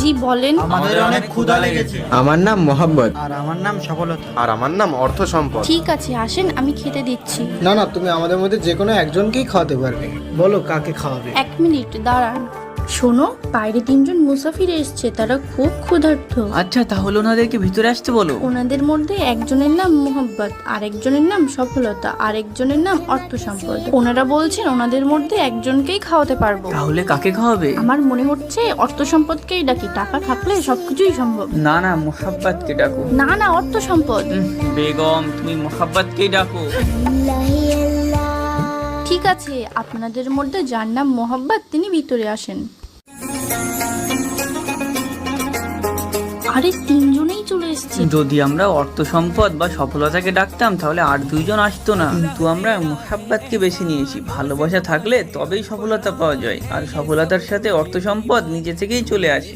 জি বলেন। আমাদের অনেক ক্ষুধা লেগেছে। আমার নাম মোহাম্মদ। আর আমার নাম সফলতা। আর আমার নাম অর্থ সম্পদ। ঠিক আছে, আসেন আমি খেতে দিচ্ছি। না না, তুমি আমাদের মধ্যে যে কোনো একজনকেই খাওয়াতে পারবে। বলো কাকে খাওয়াবে? 1 মিনিট দাঁড়ান। শোনো, বাইরে 3জন মুসাফির এসছে, তারা খুব ক্ষুধার্ত। আচ্ছা, তাহলে ওনাদেরকে ভিতরে আসতে বলো। ওনাদের মধ্যে একজনের নাম মোহাম্মদ, আরেকজনের নাম সফলতা, আরেকজনের নাম অর্থ সম্পদ। ওনারা বলছেন ওনাদের মধ্যে একজনকেই খাওয়াতে পারবো। তাহলে কাকে খাওয়াবে? আমার মনে হচ্ছে অর্থ সম্পদকেই ডাকি, টাকা থাকলে সবকিছুই সম্ভব। না না, মোহাব্বতকে ডাকো। না না, অর্থ সম্পদ। বেগম, তুমি মোহাব্বতকেই ডাকো। ঠিক আছে, আপনাদের মধ্যে যার নাম মোহাব্বত তিনি ভিতরে আসেন। আরে 3জনেই চলে এসেছে। যদি আমরা অর্থ সম্পদ বা সফলতাকে ডাকতাম তাহলে আর 2জন আসতো না, কিন্তু আমরা মোহাব্বতকে বেছে নিয়েছি। ভালোবাসা থাকলে তবেই সফলতা পাওয়া যায়, আর সফলতার সাথে অর্থ সম্পদ নিজে থেকেই চলে আসে।